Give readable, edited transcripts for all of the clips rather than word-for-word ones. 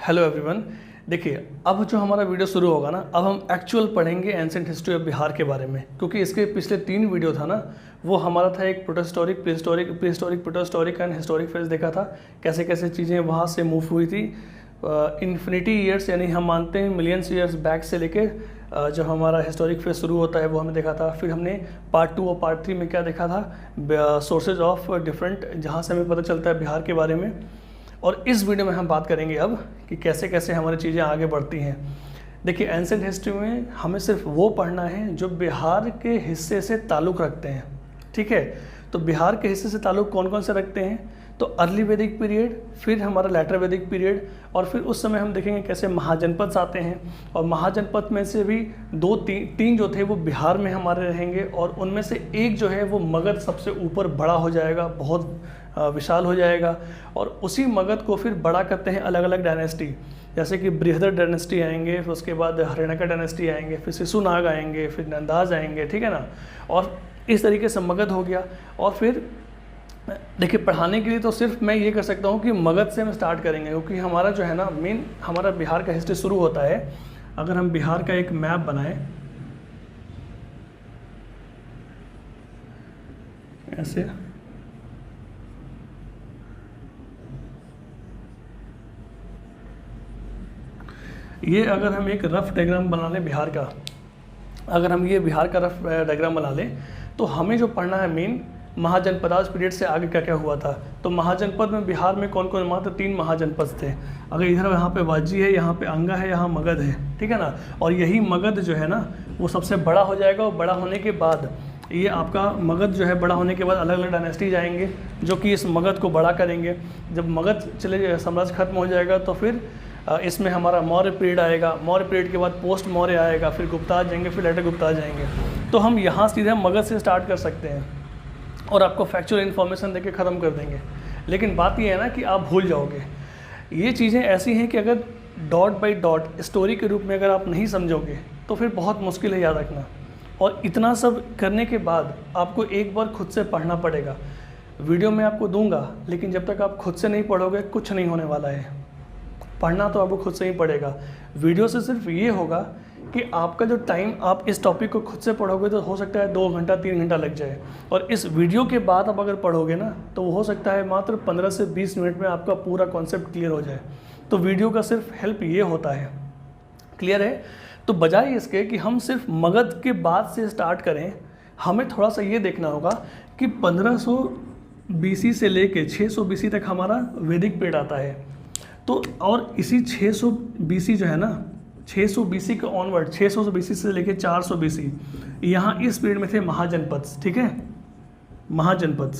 Hello everyone. देखिए, अब जो हमारा वीडियो शुरू होगा ना, अब हम एक्चुअल पढ़ेंगे एंसेंट हिस्ट्री ऑफ बिहार के बारे में, क्योंकि इसके पिछले 3 वीडियो था ना, वो हमारा था एक प्रोटोस्टोरिक, प्रीहिस्टोरिक, प्रोटोस्टोरिक एंड हिस्टोरिक फेज देखा था, कैसे कैसे चीज़ें वहाँ से मूव हुई थी इन्फिनिटी ईयर्स, यानी हम मानते हैं मिलियंस ईयर्स बैक से लेके जब हमारा हिस्टोरिक फेज शुरू होता है वो हमने देखा था। फिर हमने पार्ट 2 और पार्ट 3 में क्या देखा था, सोर्सेज ऑफ डिफरेंट, जहाँ से हमें पता चलता है बिहार के बारे में। और इस वीडियो में हम बात करेंगे अब कि कैसे कैसे हमारी चीज़ें आगे बढ़ती हैं। देखिए, एंसेंट हिस्ट्री में हमें सिर्फ वो पढ़ना है जो बिहार के हिस्से से ताल्लुक़ रखते हैं, ठीक है। तो बिहार के हिस्से से ताल्लुक़ कौन कौन से रखते हैं, तो अर्ली वैदिक पीरियड, फिर हमारा लेटर वैदिक पीरियड, और फिर उस समय हम देखेंगे कैसे महाजनपद आते हैं। और महाजनपद में से भी तीन जो थे वो बिहार में हमारे रहेंगे, और उनमें से एक जो है वो मगध सबसे ऊपर बड़ा हो जाएगा, बहुत विशाल हो जाएगा। और उसी मगध को फिर बड़ा करते हैं अलग अलग डायनेस्टी, जैसे कि बृहदर डायनेस्टी आएंगे, फिर उसके बाद हरियाणा डायनेस्टी आएंगे, फिर शिशुनाग आएंगे, फिर नंदाज आएंगे, ठीक है ना। और इस तरीके से मगध हो गया। और फिर देखिए, पढ़ाने के लिए तो सिर्फ मैं ये कर सकता हूँ कि मगध से हम स्टार्ट करेंगे, क्योंकि हमारा जो है ना मेन हमारा बिहार का हिस्ट्री शुरू होता है। अगर हम बिहार का एक मैप बनाएं ऐसे, ये अगर हम एक रफ डायग्राम बना लें बिहार का, अगर हम ये बिहार का रफ डायग्राम बना लें, तो हमें जो पढ़ना है मेन महाजनपदाज पीरियड से आगे क्या क्या हुआ था। तो महाजनपद में बिहार में कौन कौन, मात्र 3 महाजनपद थे। अगर इधर यहाँ पे वाजी है, यहाँ पे अंगा है, यहाँ मगध है, ठीक है ना। और यही मगध जो है ना वो सबसे बड़ा हो जाएगा, और बड़ा होने के बाद ये आपका मगध जो है बड़ा होने के बाद अलग अलग डायनेस्टीज आएंगे जो कि इस मगध को बड़ा करेंगे। जब मगध साम्राज्य खत्म हो जाएगा तो फिर इसमें हमारा मौर्य पीरियड आएगा। मौर्य पीरियड के बाद पोस्ट मौर्य आएगा, फिर गुप्ता आ जाएंगे, फिर लेटर गुप्ता आ जाएंगे। तो हम यहाँ सीधे मगध से स्टार्ट कर सकते हैं और आपको फैक्चुअल इन्फॉर्मेशन देके ख़त्म कर देंगे। लेकिन बात ये है ना कि आप भूल जाओगे। ये चीज़ें ऐसी हैं कि अगर डॉट बाय डॉट स्टोरी के रूप में अगर आप नहीं समझोगे तो फिर बहुत मुश्किल है याद रखना। और इतना सब करने के बाद आपको एक बार खुद से पढ़ना पड़ेगा। वीडियो में आपको दूंगा, लेकिन जब तक आप खुद से नहीं पढ़ोगे कुछ नहीं होने वाला है। पढ़ना तो आपको खुद से ही पड़ेगा। वीडियो से सिर्फ ये होगा कि आपका जो टाइम आप इस टॉपिक को खुद से पढ़ोगे तो हो सकता है 2 घंटा 3 घंटा लग जाए, और इस वीडियो के बाद आप अगर पढ़ोगे ना तो हो सकता है मात्र 15 से 20 मिनट में आपका पूरा कॉन्सेप्ट क्लियर हो जाए। तो वीडियो का सिर्फ हेल्प ये होता है। क्लियर है? तो बजाय इसके कि हम सिर्फ मगध के बाद से स्टार्ट करें, हमें थोड़ा सा ये देखना होगा कि 1500 BC से लेके 600 BC तक हमारा वैदिक पीरियड आता है। तो और इसी 600 BC जो है ना, 600 BC के ऑनवर्ड, 600 BC से लेके 400 BC, यहाँ इस पीरियड में थे महाजनपद, ठीक है, महाजनपद।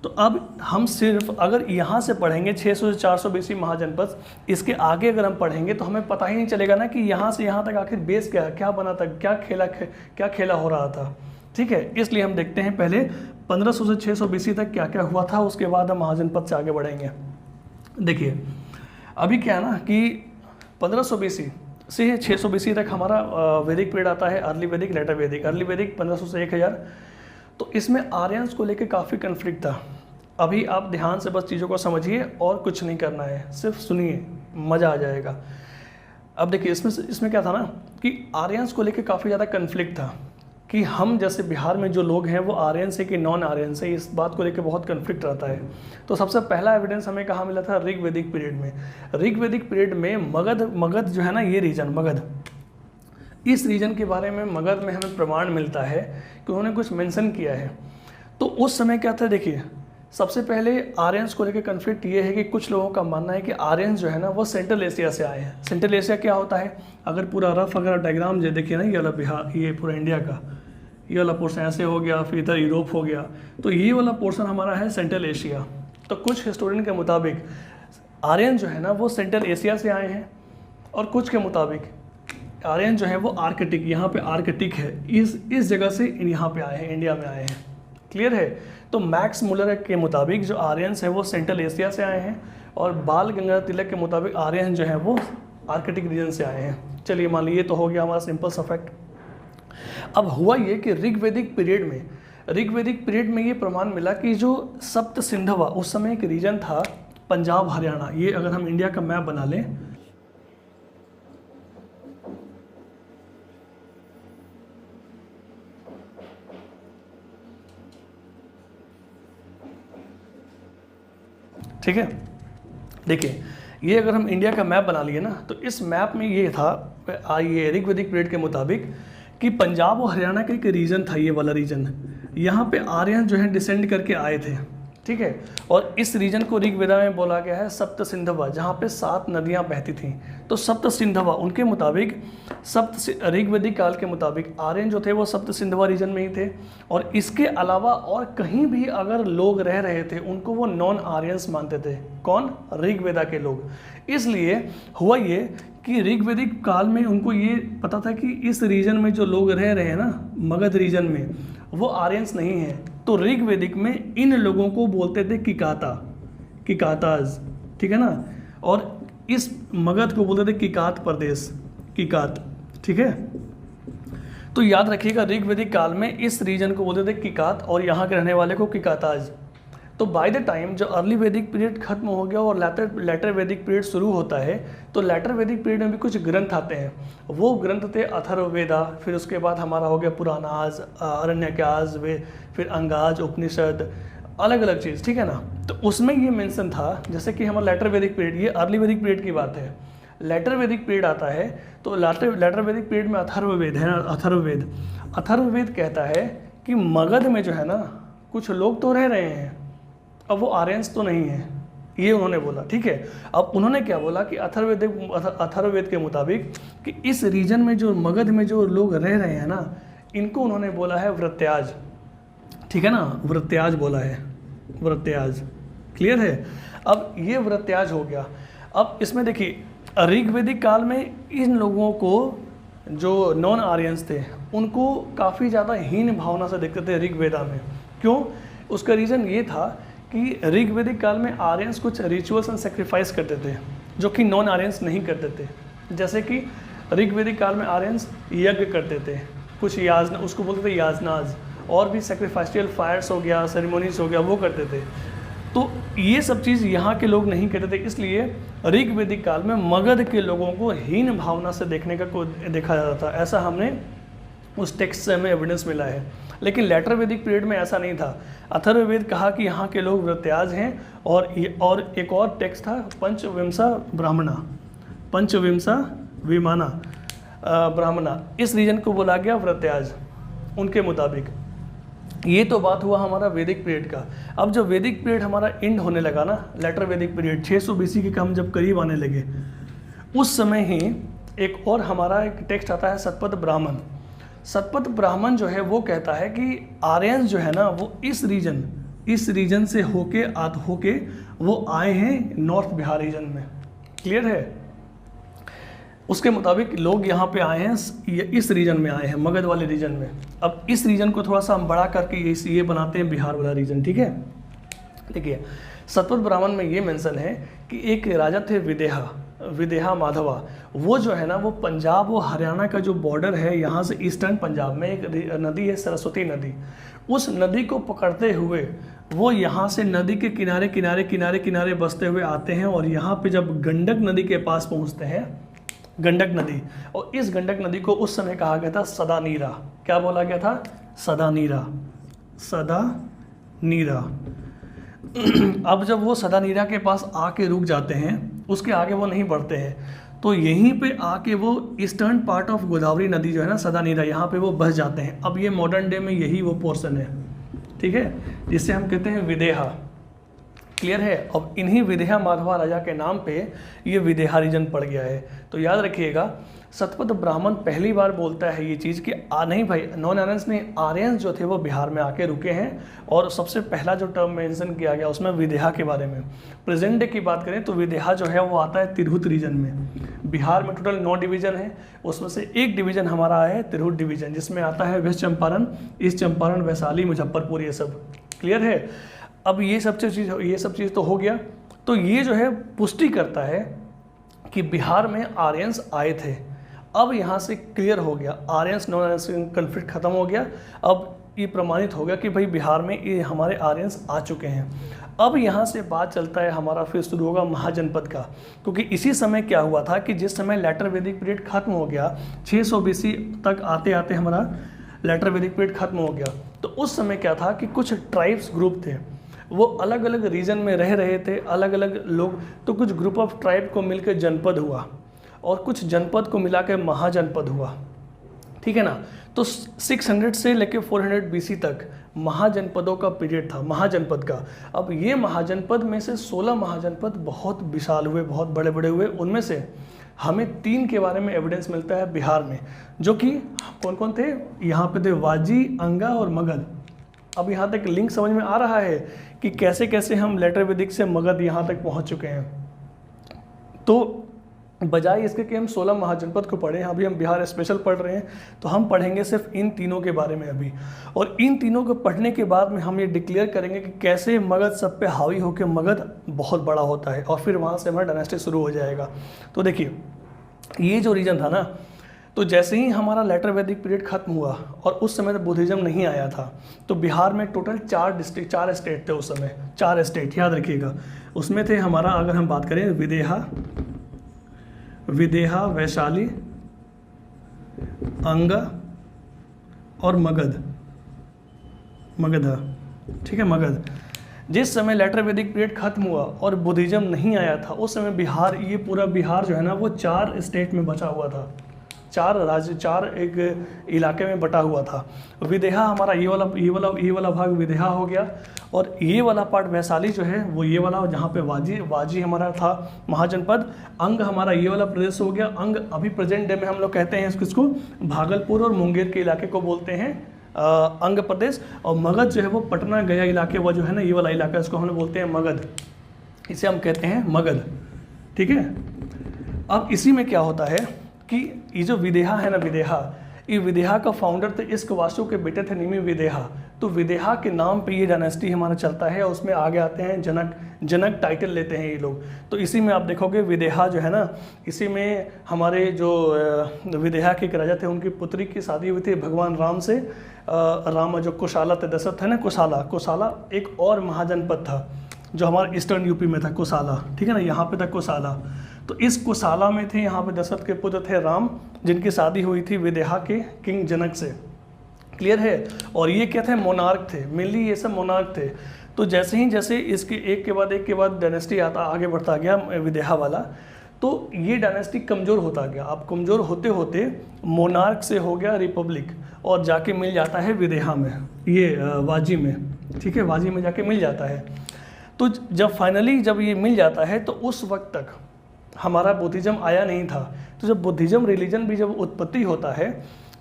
तो अब हम सिर्फ अगर यहाँ से पढ़ेंगे 600 से 400 BC महाजनपद, इसके आगे अगर हम पढ़ेंगे तो हमें पता ही नहीं चलेगा ना कि यहाँ से यहाँ तक आखिर बेस क्या बना था, क्या खेला हो रहा था, ठीक है। इसलिए हम देखते हैं पहले 1500 से 600 BC तक क्या क्या हुआ था, उसके बाद हम महाजनपद से आगे बढ़ेंगे। देखिए, अभी क्या है ना कि 1500 BC से 600 BC तक हमारा वैदिक पीरियड आता है, अर्ली वैदिक, लेटर वैदिक। अर्ली वैदिक 1500 से 1000। तो इसमें आर्यंस को लेकर काफ़ी कन्फ्लिक्ट था। अभी आप ध्यान से बस चीज़ों को समझिए और कुछ नहीं करना है, सिर्फ सुनिए, मज़ा आ जाएगा। अब देखिए, इसमें क्या था ना कि आर्यंस को लेकर काफ़ी ज़्यादा कन्फ्लिक्ट था कि हम जैसे बिहार में जो लोग हैं वो आर्यंस है कि नॉन आर्यंस है, इस बात को लेकर बहुत कन्फ्लिक्ट रहता है। तो सबसे पहला एविडेंस हमें कहाँ मिला था, ऋग वैदिक पीरियड में। ऋग वैदिक पीरियड में मगध जो है ना, ये रीजन मगध, इस रीजन के बारे में मगध में हमें प्रमाण मिलता है कि उन्होंने कुछ मेंशन किया है। तो उस समय क्या था, देखिए, सबसे पहले आर्यंस को लेकर कन्फ्लिक्ट ये है कि कुछ लोगों का मानना है कि आर्यंस जो है ना वो सेंट्रल एशिया से आए हैं। सेंट्रल एशिया क्या होता है, अगर पूरा रफ अगर डायग्राम जो देखिए ना, ये वाला बिहार, ये पूरा इंडिया का ये वाला पोर्शन ऐसे हो गया, फिर इधर यूरोप हो गया, तो ये वाला पोर्शन हमारा है सेंट्रल एशिया। तो कुछ हिस्टोरियन के मुताबिक आर्यन जो है ना वो सेंट्रल एशिया से आए हैं, और कुछ के मुताबिक आर्यन जो है वो आर्कटिक, यहाँ पे आर्कटिक है, इस जगह से यहाँ पे आए हैं, इंडिया में आए हैं। क्लियर है? तो मैक्स मुलर के मुताबिक जो आर्यंस है वो सेंट्रल एशिया से आए हैं, और बाल गंगाधर तिलक के मुताबिक आर्यन जो है वो आर्कटिक रीजन से आए हैं। चलिए, मान लीजिए तो हो गया हमारा सिंपल सा फैक्ट। अब हुआ ये कि ऋग्वैदिक पीरियड में ये प्रमाण मिला कि जो सप्त सिंधवा, उस समय एक रीजन था पंजाब हरियाणा, ये अगर हम इंडिया का मैप बना लें ठीक है, देखिए ये अगर हम इंडिया का मैप बना लिए ना, तो इस मैप में ये था, ये ऋग्वेदिक पीरियड के मुताबिक, कि पंजाब और हरियाणा का एक रीजन था, ये वाला रीजन, यहाँ पे आर्यन जो है डिसेंड करके आए थे, ठीक है। और इस रीजन को ऋग्वेदा में बोला गया है सप्त सिंधवा, जहाँ पे 7 नदियाँ बहती थीं। तो सप्त सिंधवा, उनके मुताबिक ऋग्वेदिक काल के मुताबिक आर्यन जो थे वो सप्त सिंधवा रीजन में ही थे, और इसके अलावा और कहीं भी अगर लोग रह रहे थे उनको वो नॉन आर्यंस मानते थे। कौन? ऋग्वेदा के लोग। इसलिए हुआ ये कि ऋग्वेदिक काल में उनको ये पता था कि इस रीजन में जो लोग रह रहे हैं ना, मगध रीजन में, वो आर्यंस नहीं है। तो ऋग्वेदिक में इन लोगों को बोलते थे किकाता, किकाताज, ठीक है ना। और इस मगध को बोलते थे किकात प्रदेश, किकात, ठीक है। तो याद रखिएगा ऋग्वेदिक काल में इस रीजन को बोलते थे किकात और यहाँ के रहने वाले को किकाताज। तो बाय द टाइम जो अर्ली वैदिक पीरियड खत्म हो गया और लेटर वैदिक पीरियड शुरू होता है, तो लेटर वैदिक पीरियड में भी कुछ ग्रंथ आते हैं। वो ग्रंथ थे अथर्ववेदा, फिर उसके बाद हमारा हो गया पुराणाज, अरण्यकाज, फिर अंगाज, उपनिषद, अलग अलग चीज़, ठीक है ना। तो उसमें ये मेंशन था, जैसे कि हमारा लेटर वैदिक पीरियड, ये अर्ली वैदिक पीरियड की बात है। लेटर वैदिक पीरियड आता है तो लेटर वैदिक पीरियड में अथर्ववेद है ना, अथर्ववेद कहता है कि मगध में जो है ना कुछ लोग तो रह रहे हैं, अब वो आर्यंस तो नहीं है, ये उन्होंने बोला, ठीक है। अब उन्होंने क्या बोला कि अथर्ववेद के मुताबिक कि इस रीजन में जो मगध में जो लोग रह रहे हैं ना, इनको उन्होंने बोला है वृत्याज, ठीक है ना, वृत्याज बोला है, वृत्याज, क्लियर है। अब ये वृत्याज हो गया। अब इसमें देखिए ऋग्वेदिक काल में इन लोगों को जो नॉन आर्यंस थे उनको काफ़ी ज़्यादा हीन भावना से देखते थे ऋग्वेदा में। क्यों? उसका रीज़न ये था कि ऋग्वेदिक काल में आर्यंस कुछ रिचुअल्स एंड सेक्रीफाइस करते थे जो कि नॉन आर्यंस नहीं करते थे। जैसे कि ऋग्वेदिक काल में आर्यंस यज्ञ करते थे, कुछ याजना, उसको बोलते थे याजनाज, और भी सेक्रीफाइशियल फायर्स हो गया, सेरेमोनीज हो गया, वो करते थे। तो ये सब चीज़ यहाँ के लोग नहीं करते थे, इसलिए ऋग्वेदिक काल में मगध के लोगों को हीन भावना से देखने का देखा जाता था। ऐसा हमने उस टेक्स्ट से हमें एविडेंस मिला है। लेकिन लेटर वैदिक पीरियड में ऐसा नहीं था। अथर्ववेद कहा कि यहाँ के लोग वृत्याज हैं, और एक और टेक्स्ट था पंचविंसा ब्राह्मणा, पंचविंसा विमाना ब्राह्मणा, इस रीजन को बोला गया वृत्याज उनके मुताबिक। ये तो बात हुआ हमारा वैदिक पीरियड का। अब जब वैदिक पीरियड हमारा एंड होने लगा ना, लेटर वैदिक पीरियड 600 BC के हम जब करीब आने लगे, उस समय ही एक और हमारा एक टेक्स्ट आता है सतपथ ब्राह्मण। सतपथ ब्राह्मण जो है वो कहता है कि आर्यंस जो है ना वो इस रीजन से होके वो आए हैं नॉर्थ बिहार रीजन में, क्लियर है। उसके मुताबिक लोग यहाँ पे आए हैं, इस रीजन में आए हैं, मगध वाले रीजन में। अब इस रीजन को थोड़ा सा हम बड़ा करके ये बनाते हैं बिहार वाला रीजन, ठीक है। देखिए सतपथ ब्राह्मण में ये मेंशन है कि एक राजा थे विदेहा माधवा, वो जो है ना वो पंजाब और हरियाणा का जो बॉर्डर है, यहाँ से ईस्टर्न पंजाब में एक नदी है सरस्वती नदी, उस नदी को पकड़ते हुए वो यहाँ से नदी के किनारे बसते हुए आते हैं, और यहाँ पे जब गंडक नदी के पास पहुँचते हैं, गंडक नदी, और इस गंडक नदी को उस समय कहा गया था सदानीरा। क्या बोला गया था? सदानीरा, सदानीरा। अब जब वो सदानीरा के पास आके रुक जाते हैं, उसके आगे वो नहीं बढ़ते हैं, तो यहीं पे आके वो ईस्टर्न पार्ट ऑफ गोदावरी नदी जो है ना सदानीरा, यहाँ पे वो बस जाते हैं। अब ये मॉडर्न डे में यही वो पोर्शन है, ठीक है, जिसे हम कहते हैं विदेहा, क्लियर है। अब इन्हीं विदेहा माधवा राजा के नाम पे ये विदेहा रीजन पड़ गया है। तो याद रखिएगा सतपथ ब्राह्मण पहली बार बोलता है ये चीज़ कि नहीं भाई, नॉन आर्यंस नहीं, आर्यंस जो थे वो बिहार में आके रुके हैं, और सबसे पहला जो टर्म मेंशन किया गया उसमें विदेहा के बारे में। प्रेजेंट डे की बात करें तो विदेहा जो है वो आता है तिरहुत रीजन में। बिहार में टोटल 9 डिवीज़न है, उसमें से एक डिवीज़न हमारा है तिरहुत डिवीज़न, जिसमें आता है वेस्ट चंपारण, ईस्ट चंपारण, वैशाली, मुजफ्फरपुर, ये सब, क्लियर है। अब ये सब चीज़ तो हो गया। तो ये जो है पुष्टि करता है कि बिहार में आर्यंस आए थे। अब यहाँ से क्लियर हो गया, आर्यंस नॉन आर्यंस कन्फ्लिक्ट खत्म हो गया। अब ये प्रमाणित हो गया कि भाई बिहार में ये हमारे आर्यंस आ चुके हैं। अब यहाँ से बात चलता है हमारा, फिर शुरू होगा महाजनपद का, क्योंकि इसी समय क्या हुआ था कि जिस समय लेटर वैदिक पीरियड खत्म हो गया, 600 BC तक आते आते हमारा लेटर वैदिक पीरियड खत्म हो गया, तो उस समय क्या था कि कुछ ट्राइब्स ग्रुप थे वो अलग अलग रीजन में रह रहे थे, अलग अलग लोग, तो कुछ ग्रुप ऑफ ट्राइब को मिलकर जनपद हुआ और कुछ जनपद को मिला के महाजनपद हुआ, ठीक है ना। तो 600 से लेकर 400 BC तक महाजनपदों का पीरियड था, महाजनपद का। अब ये महाजनपद में से 16 महाजनपद बहुत विशाल हुए, बहुत बड़े बड़े हुए। उनमें से हमें 3 के बारे में एविडेंस मिलता है बिहार में, जो कि कौन कौन थे, यहाँ पे थे वाजी, अंगा और मगध। अब यहाँ तक लिंक समझ में आ रहा है कि कैसे कैसे हम लेटर वैदिक से मगध यहाँ तक पहुँच चुके हैं। तो बजाय इसके कि हम 16 महाजनपद को पढ़ें, अभी हम बिहार स्पेशल पढ़ रहे हैं, तो हम पढ़ेंगे सिर्फ इन तीनों के बारे में अभी। और इन तीनों को पढ़ने के बाद में हम ये डिक्लेयर करेंगे कि कैसे मगध सब पे हावी होकर मगध बहुत बड़ा होता है, और फिर वहाँ से हमारा डायनेस्टी शुरू हो जाएगा। तो देखिए, ये जो रीजन था ना, तो जैसे ही हमारा लेटर वैदिक पीरियड खत्म हुआ और उस समय तो बुद्धिज्म नहीं आया था, तो बिहार में टोटल 4 स्टेट थे उस समय, 4 स्टेट याद रखिएगा। उसमें थे हमारा, अगर हम बात करें, विदेहा, वैशाली, अंग और मगध, ठीक है, मगध। जिस समय लेटर वैदिक पीरियड खत्म हुआ और बुद्धिज्म नहीं आया था, उस समय बिहार, ये पूरा बिहार जो है ना, वो 4 स्टेट में बचा हुआ था, 4 राज्य, 4 एक इलाके में बटा हुआ था। विदेहा हमारा ये वाला भाग विदेहा हो गया, और ये वाला पार्ट वैशाली जो है वो ये वाला, जहाँ पे वाजी हमारा था महाजनपद। अंग हमारा ये वाला प्रदेश हो गया। अंग अभी प्रेजेंट डे में हम लोग कहते हैं इसको भागलपुर और मुंगेर के इलाके को बोलते हैं अंग प्रदेश। और मगध जो है वो पटना गया इलाके, वो जो है ना, ये वाला इलाका, इसको हम लोग बोलते हैं मगध, इसे हम कहते हैं मगध, ठीक है। अब इसी में क्या होता है कि ये जो विदेहा है ना, ये विदेहा का फाउंडर थे इस्क्वासु के बेटे थे निमि विदेहा। तो विदेहा के नाम पे ये डायनेस्टी हमारा चलता है, और उसमें आगे आते हैं जनक टाइटल लेते हैं ये लोग। तो इसी में आप देखोगे विदेहा जो है ना, इसी में हमारे जो विदेहा के राजा थे, उनकी पुत्री की शादी हुई थी भगवान राम से। राम जो कुशाला थे, दशरथ है ना, कुशाला एक और महाजनपद था जो हमारे ईस्टर्न यूपी में था, कुशाला, ठीक है ना, यहाँ पे था कुशाला। तो इस कुशाला में थे, यहाँ पे दशरथ के पुत्र थे राम, जिनकी शादी हुई थी विदेहा के किंग जनक से, क्लियर है। और ये क्या थे, मोनार्क थे, मेनली ये सब मोनार्क थे। तो जैसे इसके एक के बाद डायनेस्टी आगे बढ़ता गया विदेहा वाला, तो ये डायनेस्टी कमज़ोर होता गया। अब कमज़ोर होते होते मोनार्क से हो गया रिपब्लिक, और जाके मिल जाता है विदेहा में, ये वाजी में, ठीक है, वाजी में जाके मिल जाता है। तो जब फाइनली जब ये मिल जाता है, तो उस वक्त तक हमारा बुद्धिज्म आया नहीं था। तो जब बुद्धिज्म रिलीजन भी जब उत्पत्ति होता है,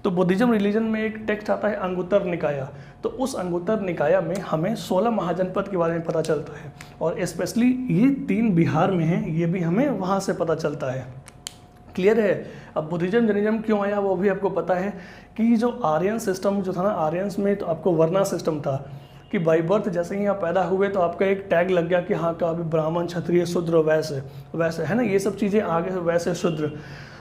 तो बुद्धिज्म रिलीजन में एक टेक्स्ट आता है अंगुत्तर निकाया। तो उस अंगुत्तर निकाया में हमें 16 महाजनपद के बारे में पता चलता है, और स्पेशली ये 3 बिहार में हैं, ये भी हमें वहाँ से पता चलता है, क्लियर है। अब बुद्धिज्म जैनिज्म क्यों आया वो भी आपको पता है कि जो आर्यन सिस्टम जो था ना, आर्यंस में तो आपको वर्ना सिस्टम था कि बाई बर्थ जैसे ही आप पैदा हुए तो आपका एक टैग लग गया कि हाँ का अभी ब्राह्मण, क्षत्रिय, शूद्र, वैसे है ना, ये सब चीज़ें आगे वैसे शूद्र।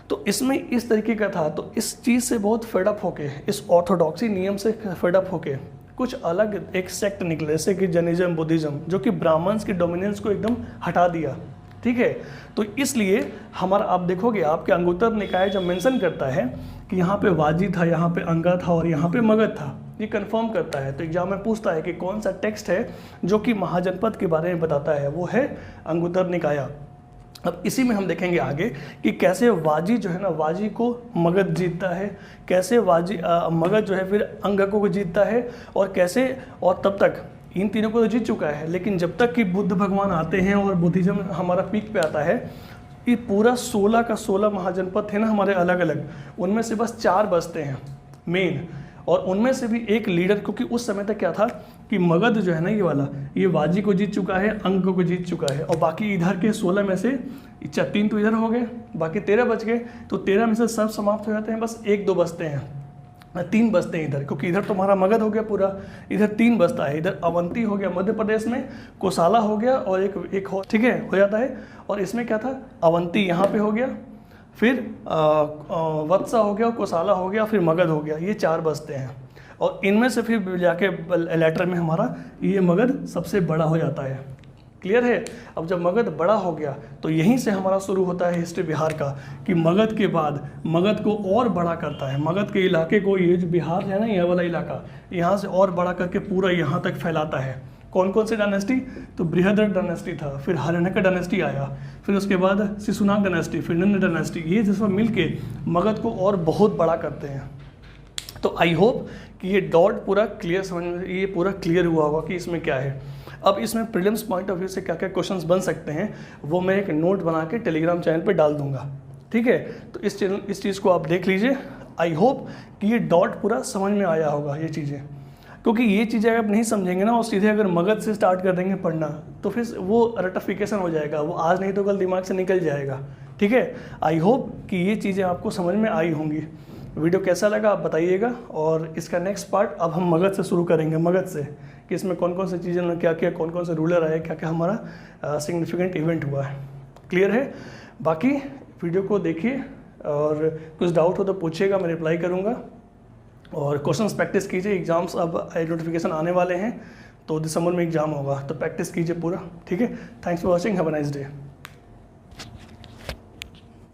तो इसमें इस तरीके का था। तो इस चीज़ से बहुत फेडअप होके, इस ऑर्थोडॉक्सी नियम से फेडअप होके कुछ अलग एक सेक्ट निकले, जैसे कि जैनिज्म, बुद्धिज्म, जो कि ब्राह्मण्स की डोमिनेंस को एकदम हटा दिया, ठीक है। तो इसलिए हमारा आप देखोगे, आपके अंगुत्तर निकाय जब मेंशन करता है कि यहाँ पे वाजी था, यहाँ पे अंगा था और यहाँ पे मगध था, ये कंफर्म करता है। तो एग्जाम में पूछता है कि कौन सा टेक्स्ट है जो कि महाजनपद के बारे में बताता है, वो है अंगुत्तर निकाया। अब इसी में हम देखेंगे आगे कि कैसे वाजी जो है ना, वाजी को मगध जीतता है, कैसे मगध जो है फिर अंग को जीतता है, और कैसे, और तब तक इन तीनों को तो जीत चुका है, लेकिन जब तक कि बुद्ध भगवान आते हैं और बुद्धिज्म हमारा पीक पे आता है, ये पूरा 16 का 16 महाजनपद थे ना हमारे अलग अलग, उनमें से बस 4 बचते हैं मेन, और उनमें से भी एक लीडर, क्योंकि उस समय तक क्या था कि मगध जो है ना, ये वाला, ये वाजी को जीत चुका है, अंग को जीत चुका है, और बाकी इधर के 16 में से 3 तो इधर हो गए, बाकी 13 बच गए। तो 13 में से सब समाप्त हो जाते हैं, बस 1-2 बचते हैं, 3 बचते हैं इधर, क्योंकि इधर तुम्हारा मगध हो गया पूरा, इधर 3 बचता है, इधर अवंती हो गया मध्य प्रदेश में, कोसाला हो गया, और एक हो, ठीक है, हो जाता है। और इसमें क्या था, अवंती यहाँ पे हो गया, फिर वत्सा हो गया, कोसाला हो गया, फिर मगध हो गया, ये 4 बचते हैं। और इनमें से फिर जाके लेटर में हमारा ये मगध सबसे बड़ा हो जाता है, क्लियर है। अब जब मगध बड़ा हो गया तो यहीं से हमारा शुरू होता है हिस्ट्री बिहार का, कि मगध के बाद मगध को और बड़ा करता है, मगध के इलाके को, ये जो बिहार है ना, ये वाला इलाका, यहाँ से और बड़ा करके पूरा यहाँ तक फैलाता है, कौन कौन सी डायनेस्टी? तो बृहद्रथ डायनेस्टी था, फिर हर्यणक डायनेस्टी आया, फिर उसके बाद शिशुनाग डायनेस्टी, फिर नंद डायनेस्टी। ये सब मिलके मगध को और बहुत बड़ा करते हैं। तो आई होप कि ये डॉट पूरा क्लियर समझ में, ये पूरा क्लियर हुआ होगा कि इसमें क्या है। अब इसमें प्रीलिम्स पॉइंट ऑफ व्यू से क्या क्या क्वेश्चंस बन सकते हैं वो मैं एक नोट बना के टेलीग्राम चैनल पे डाल दूंगा, ठीक है। तो इस चीज़ को आप देख लीजिए। आई होप कि ये डॉट पूरा समझ में आया होगा ये चीज़ें, क्योंकि ये चीज़ें अगर आप नहीं समझेंगे ना और सीधे अगर मगध से स्टार्ट कर देंगे पढ़ना तो फिर वो रटिफिकेशन हो जाएगा, वो आज नहीं तो कल दिमाग से निकल जाएगा, ठीक है। आई होप कि ये चीज़ें आपको समझ में आई होंगी। वीडियो कैसा लगा आप बताइएगा, और इसका नेक्स्ट पार्ट अब हम मगध से शुरू करेंगे, मगध से कि इसमें कौन कौन सी चीज़ें क्या क्या, कौन कौन से रूलर आए, क्या क्या हमारा सिग्निफिकेंट इवेंट हुआ है। क्लियर है? बाकी वीडियो को देखिए और कुछ डाउट हो तो पूछिएगा, मैं रिप्लाई करूँगा। और क्वेश्चंस प्रैक्टिस कीजिए, एग्जाम्स अब नोटिफिकेशन आने वाले हैं तो दिसंबर में एग्ज़ाम होगा, तो प्रैक्टिस कीजिए पूरा, ठीक है। Thanks for watching, have a nice day.